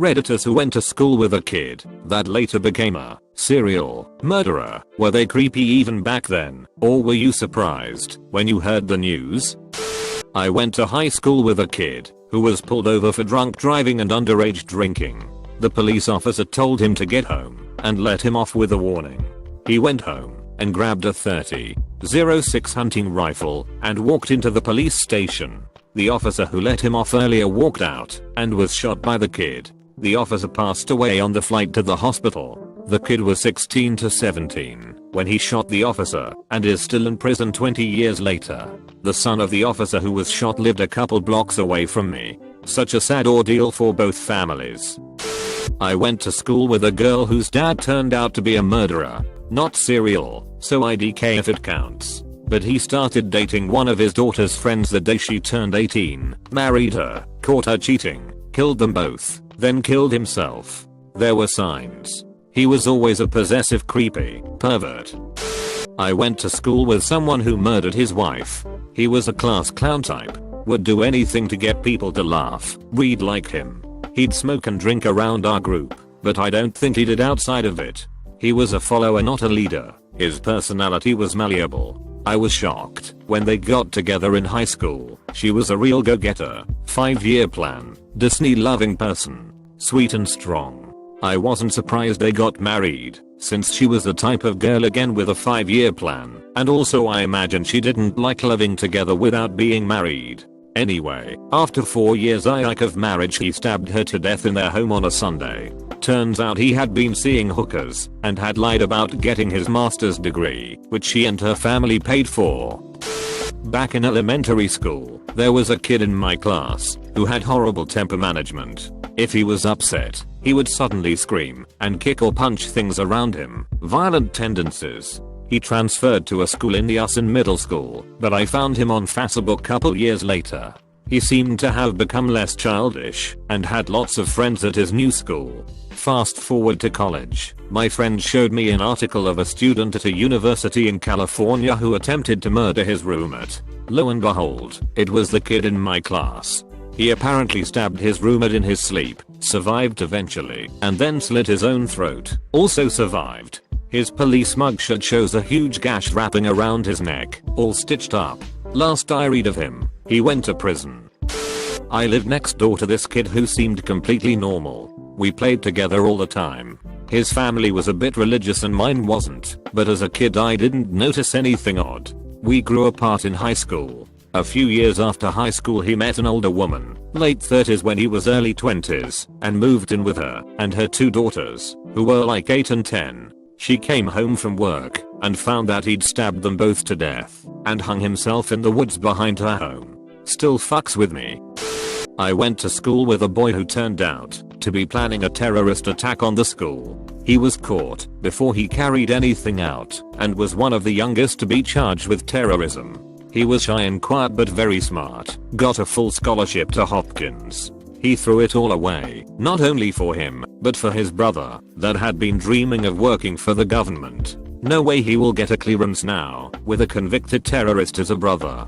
Redditors who went to school with a kid that later became a serial murderer. Were they creepy even back then, or were you surprised when you heard the news? I went to high school with a kid who was pulled over for drunk driving and underage drinking. The police officer told him to get home and let him off with a warning. He went home and grabbed a .30-06 hunting rifle and walked into the police station. The officer who let him off earlier walked out and was shot by the kid. The officer passed away on the flight to the hospital. The kid was 16 to 17 when he shot the officer and is still in prison 20 years later. The son of the officer who was shot lived a couple blocks away from me. Such a sad ordeal for both families. I went to school with a girl whose dad turned out to be a murderer. Not serial, so IDK if it counts. But he started dating one of his daughter's friends the day she turned 18, married her, caught her cheating, killed them both, then killed himself. There were signs. He was always a possessive creepy pervert. I went to school with someone who murdered his wife. He was a class clown type. Would do anything to get people to laugh. We'd like him. He'd smoke and drink around our group, but I don't think he did outside of it. He was a follower, not a leader. His personality was malleable. I was shocked when they got together in high school. She was a real go-getter, 5-year plan, Disney-loving person, sweet and strong. I wasn't surprised they got married, since she was the type of girl again with a 5-year plan, and also I imagine she didn't like living together without being married. Anyway, after 4 years of marriage he stabbed her to death in their home on a Sunday. Turns out he had been seeing hookers and had lied about getting his master's degree, which she and her family paid for. Back in elementary school, there was a kid in my class who had horrible temper management. If he was upset, he would suddenly scream and kick or punch things around him. Violent tendencies. He transferred to a school in the US in middle school, but I found him on Facebook couple years later. He seemed to have become less childish and had lots of friends at his new school. Fast forward to college, my friend showed me an article of a student at a university in California who attempted to murder his roommate. Lo and behold, it was the kid in my class. He apparently stabbed his roommate in his sleep, survived eventually, and then slit his own throat, also survived. His police mugshot shows a huge gash wrapping around his neck, all stitched up. Last I read of him, he went to prison. I lived next door to this kid who seemed completely normal. We played together all the time. His family was a bit religious and mine wasn't, but as a kid I didn't notice anything odd. We grew apart in high school. A few years after high school he met an older woman, late 30s when he was early 20s, and moved in with her and her 2 daughters, who were like 8 and 10. She came home from work and found that he'd stabbed them both to death and hung himself in the woods behind her home. Still fucks with me. I went to school with a boy who turned out to be planning a terrorist attack on the school. He was caught before he carried anything out and was one of the youngest to be charged with terrorism. He was shy and quiet but very smart, got a full scholarship to Hopkins. He threw it all away, not only for him, but for his brother, that had been dreaming of working for the government. No way he will get a clearance now, with a convicted terrorist as a brother.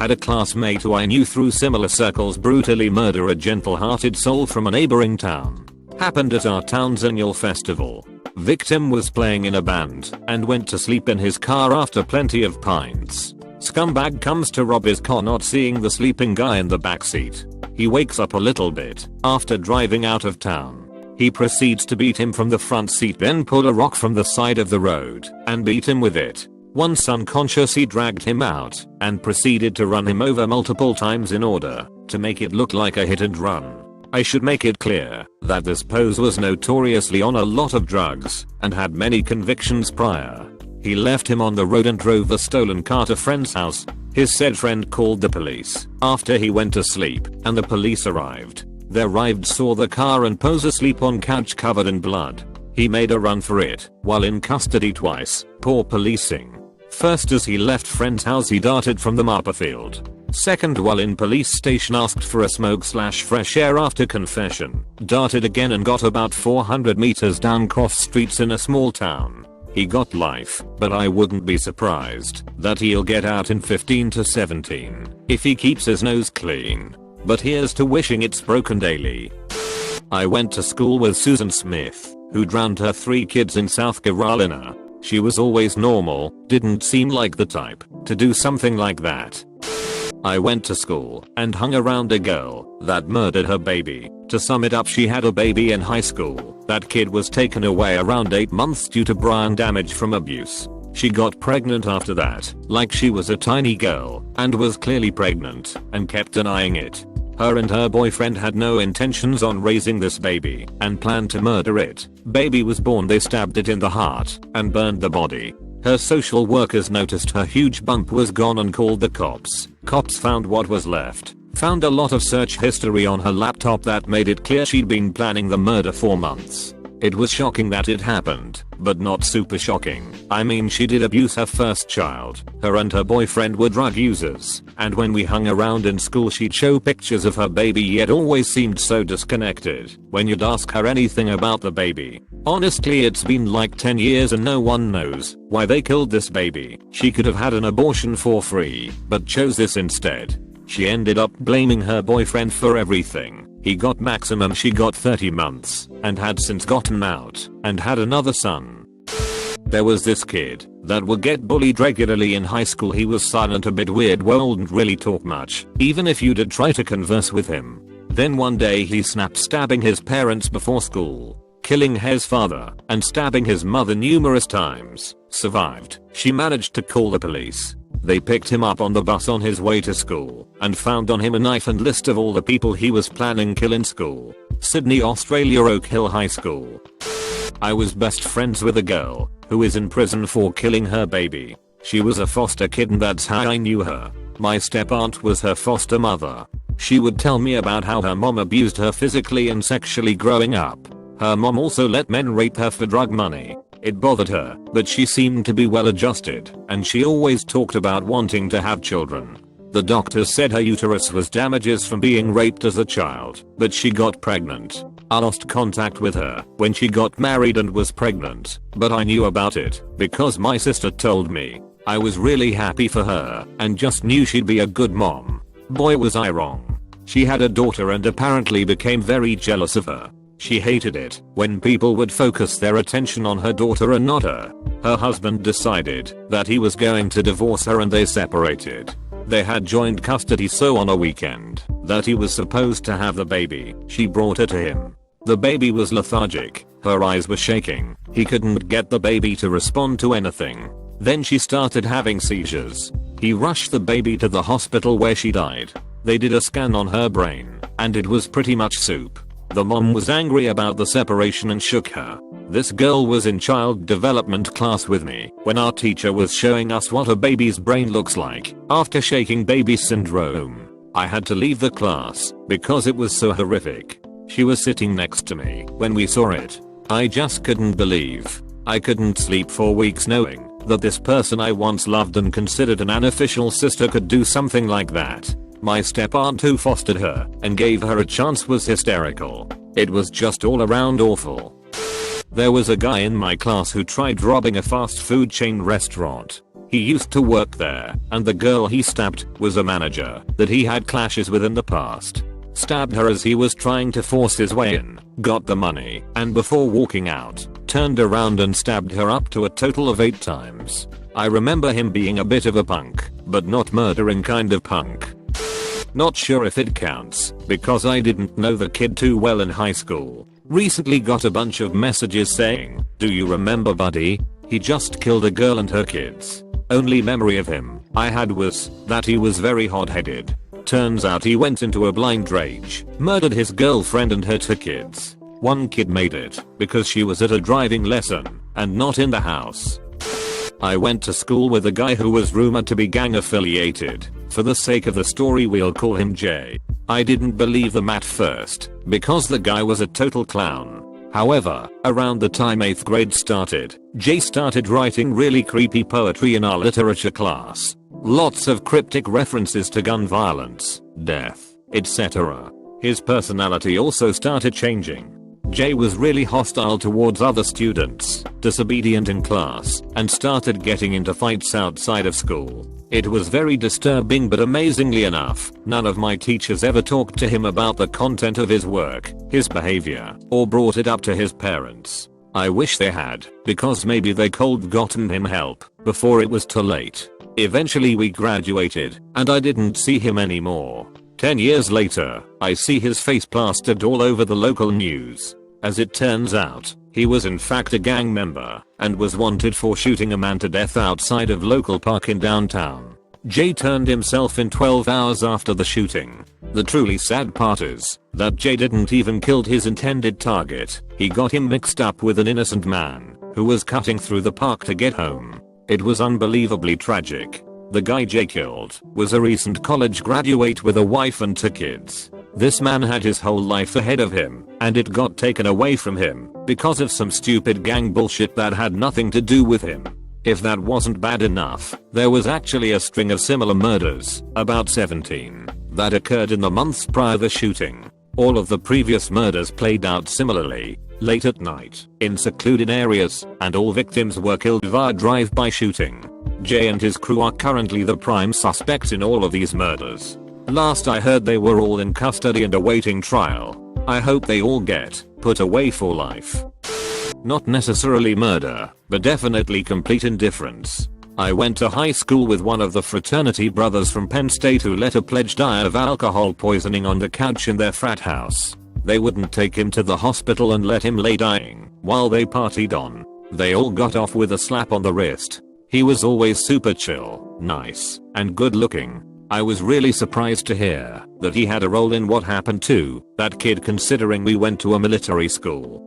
Had a classmate who I knew through similar circles brutally murder a gentle-hearted soul from a neighboring town. Happened at our town's annual festival. Victim was playing in a band and went to sleep in his car after plenty of pints. Scumbag comes to rob his car not seeing the sleeping guy in the backseat. He wakes up a little bit after driving out of town. He proceeds to beat him from the front seat, then pull a rock from the side of the road and beat him with it. Once unconscious he dragged him out and proceeded to run him over multiple times in order to make it look like a hit and run. I should make it clear that this pose was notoriously on a lot of drugs and had many convictions prior. He left him on the road and drove the stolen car to friend's house. His said friend called the police after he went to sleep and the police arrived. They arrived, saw the car and Pose asleep on couch covered in blood. He made a run for it while in custody twice. Poor policing. First, as he left friend's house he darted from the marper field. Second, while in police station asked for a smoke/fresh air after confession. Darted again and got about 400 meters down cross streets in a small town. He got life, but I wouldn't be surprised that he'll get out in 15 to 17 if he keeps his nose clean. But here's to wishing it's broken daily. I went to school with Susan Smith, who drowned her 3 kids in South Carolina. She was always normal, didn't seem like the type to do something like that. I went to school and hung around a girl that murdered her baby. To sum it up, she had a baby in high school. That kid was taken away around 8 months due to brain damage from abuse. She got pregnant after that, like she was a tiny girl, and was clearly pregnant, and kept denying it. Her and her boyfriend had no intentions on raising this baby, and planned to murder it. Baby was born, they stabbed it in the heart, and burned the body. Her social workers noticed her huge bump was gone and called the cops. Cops found what was left. Found a lot of search history on her laptop that made it clear she'd been planning the murder for months. It was shocking that it happened, but not super shocking. I mean, she did abuse her first child. Her and her boyfriend were drug users, and when we hung around in school she'd show pictures of her baby, yet always seemed so disconnected when you'd ask her anything about the baby. Honestly, it's been like 10 years and no one knows why they killed this baby. She could have had an abortion for free, but chose this instead. She ended up blaming her boyfriend for everything. He got maximum, she got 30 months, and had since gotten out, and had another son. There was this kid that would get bullied regularly in high school. He was silent, a bit weird, wouldn't really talk much, even if you did try to converse with him. Then one day he snapped, stabbing his parents before school, killing his father, and stabbing his mother numerous times. Survived. She managed to call the police. They picked him up on the bus on his way to school, and found on him a knife and list of all the people he was planning kill in school. Sydney, Australia, Oak Hill High School. I was best friends with a girl who is in prison for killing her baby. She was a foster kid, and that's how I knew her. My step-aunt was her foster mother. She would tell me about how her mom abused her physically and sexually growing up. Her mom also let men rape her for drug money. It bothered her, but she seemed to be well adjusted, and she always talked about wanting to have children. The doctors said her uterus was damaged from being raped as a child, but she got pregnant. I lost contact with her when she got married and was pregnant, but I knew about it because my sister told me. I was really happy for her and just knew she'd be a good mom. Boy, was I wrong. She had a daughter and apparently became very jealous of her. She hated it when people would focus their attention on her daughter and not her. Her husband decided that he was going to divorce her and they separated. They had joint custody, so on a weekend that he was supposed to have the baby, she brought her to him. The baby was lethargic, her eyes were shaking, he couldn't get the baby to respond to anything. Then she started having seizures. He rushed the baby to the hospital where she died. They did a scan on her brain, and it was pretty much soup. The mom was angry about the separation and shook her. This girl was in child development class with me when our teacher was showing us what a baby's brain looks like after shaking baby syndrome. I had to leave the class because it was so horrific. She was sitting next to me when we saw it. I just couldn't believe. I couldn't sleep for weeks knowing that this person I once loved and considered an unofficial sister could do something like that. My step-aunt who fostered her and gave her a chance was hysterical. It was just all around awful. There was a guy in my class who tried robbing a fast food chain restaurant. He used to work there, and the girl he stabbed was a manager that he had clashes with in the past. Stabbed her as he was trying to force his way in, got the money, and before walking out, turned around and stabbed her up to a total of 8 times. I remember him being a bit of a punk, but not murdering kind of punk. Not sure if it counts, because I didn't know the kid too well in high school. Recently got a bunch of messages saying, "Do you remember buddy? He just killed a girl and her kids." Only memory of him I had was that he was very hot-headed. Turns out he went into a blind rage, murdered his girlfriend and her 2 kids. One kid made it because she was at a driving lesson and not in the house. I went to school with a guy who was rumored to be gang affiliated. For the sake of the story, we'll call him Jay. I didn't believe them at first because the guy was a total clown. However, around the time 8th grade started, Jay started writing really creepy poetry in our literature class. Lots of cryptic references to gun violence, death, etc. His personality also started changing. Jay was really hostile towards other students, disobedient in class, and started getting into fights outside of school. It was very disturbing, but amazingly enough, none of my teachers ever talked to him about the content of his work, his behavior, or brought it up to his parents. I wish they had, because maybe they could have gotten him help before it was too late. Eventually we graduated, and I didn't see him anymore. 10 years later, I see his face plastered all over the local news. As it turns out, he was in fact a gang member, and was wanted for shooting a man to death outside of local park in downtown. Jay turned himself in 12 hours after the shooting. The truly sad part is that Jay didn't even kill his intended target. He got him mixed up with an innocent man who was cutting through the park to get home. It was unbelievably tragic. The guy Jay killed was a recent college graduate with a wife and 2 kids. This man had his whole life ahead of him, and it got taken away from him because of some stupid gang bullshit that had nothing to do with him. If that wasn't bad enough, there was actually a string of similar murders, about 17, that occurred in the months prior to the shooting. All of the previous murders played out similarly, late at night, in secluded areas, and all victims were killed via drive-by shooting. Jay and his crew are currently the prime suspects in all of these murders. Last I heard, they were all in custody and awaiting trial. I hope they all get put away for life. Not necessarily murder, but definitely complete indifference. I went to high school with one of the fraternity brothers from Penn State who let a pledge die of alcohol poisoning on the couch in their frat house. They wouldn't take him to the hospital and let him lay dying while they partied on. They all got off with a slap on the wrist. He was always super chill, nice, and good looking. I was really surprised to hear that he had a role in what happened to that kid, considering we went to a military school.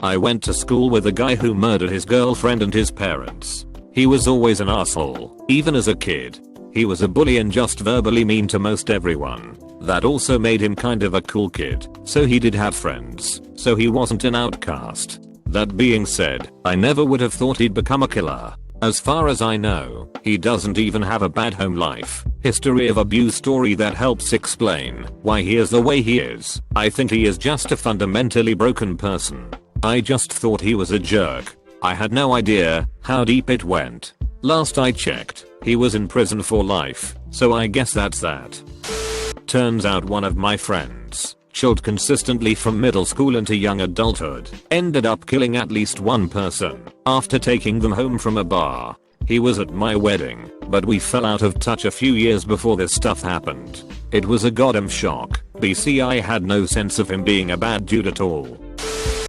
I went to school with a guy who murdered his girlfriend and his parents. He was always an asshole, even as a kid. He was a bully and just verbally mean to most everyone. That also made him kind of a cool kid, so he did have friends, so he wasn't an outcast. That being said, I never would have thought he'd become a killer. As far as I know, he doesn't even have a bad home life history of abuse story that helps explain why he is the way he is. I think he is just a fundamentally broken person. I just thought he was a jerk. I had no idea how deep it went. Last I checked, he was in prison for life, so I guess that's that. Turns out one of my friends, chilled consistently from middle school into young adulthood, ended up killing at least one person after taking them home from a bar. He was at my wedding, but we fell out of touch a few years before this stuff happened. It was a goddamn shock. BC, I had no sense of him being a bad dude at all.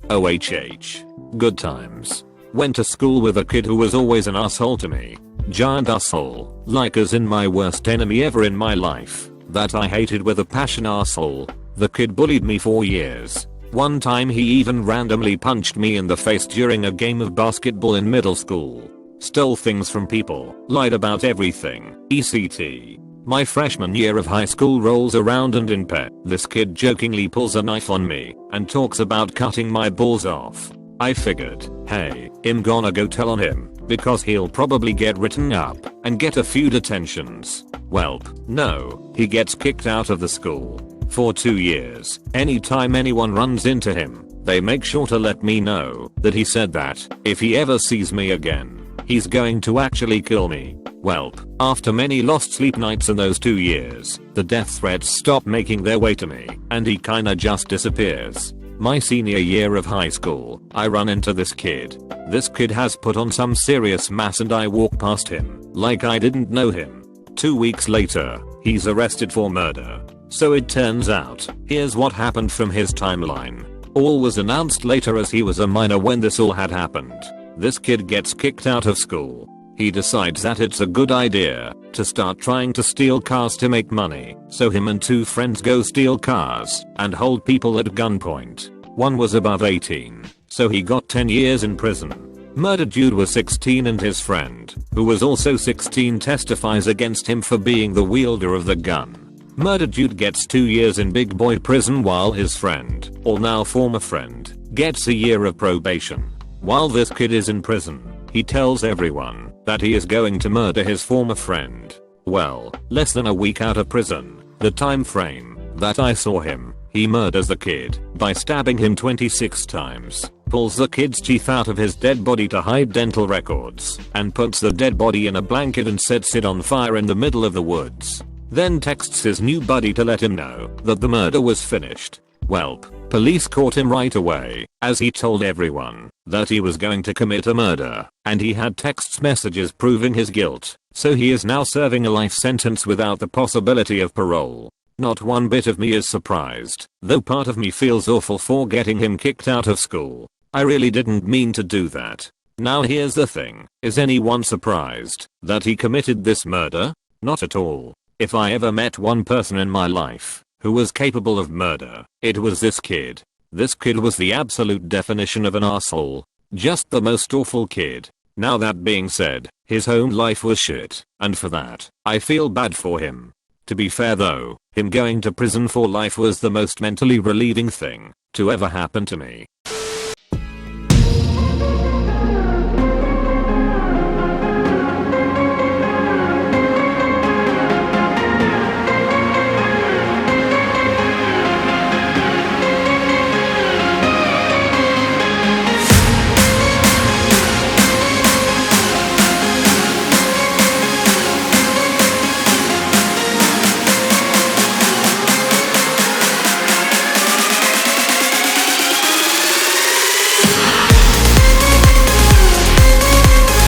OHH. Good times. Went to school with a kid who was always an asshole to me. Giant asshole, like as in my worst enemy ever in my life, that I hated with a passion. Asshole. The kid bullied me for years. One time he even randomly punched me in the face during a game of basketball in middle school. Stole things from people, lied about everything, etc. My freshman year of high school rolls around, and in pet, this kid jokingly pulls a knife on me and talks about cutting my balls off. I figured, hey, I'm gonna go tell on him, because he'll probably get written up and get a few detentions. Welp, no, he gets kicked out of the school. For 2 years, anytime anyone runs into him, they make sure to let me know that he said that if he ever sees me again, he's going to actually kill me. Welp, after many lost sleep nights in those 2 years, the death threats stop making their way to me, and he kinda just disappears. My senior year of high school, I run into this kid. This kid has put on some serious mass and I walk past him like I didn't know him. 2 weeks later, he's arrested for murder. So it turns out, here's what happened from his timeline. All was announced later as he was a minor when this all had happened. This kid gets kicked out of school. He decides that it's a good idea to start trying to steal cars to make money, so him and 2 friends go steal cars and hold people at gunpoint. One was above 18, so he got 10 years in prison. Murdered dude was 16 and his friend, who was also 16, testifies against him for being the wielder of the gun. Murdered dude gets 2 years in big boy prison while his friend, or now former friend, gets a year of probation. While this kid is in prison, he tells everyone that he is going to murder his former friend. Well, less than a week out of prison, the time frame that I saw him, he murders the kid by stabbing him 26 times. pulls the kid's teeth out of his dead body to hide dental records, and puts the dead body in a blanket and sets it on fire in the middle of the woods. Then texts his new buddy to let him know that the murder was finished. Welp, police caught him right away, as he told everyone that he was going to commit a murder, and he had text messages proving his guilt, so he is now serving a life sentence without the possibility of parole. Not one bit of me is surprised, though part of me feels awful for getting him kicked out of school. I really didn't mean to do that. Now here's the thing, is anyone surprised that he committed this murder? Not at all. If I ever met one person in my life who was capable of murder, it was this kid. This kid was the absolute definition of an asshole. Just the most awful kid. Now that being said, his home life was shit, and for that, I feel bad for him. To be fair though, him going to prison for life was the most mentally relieving thing to ever happen to me.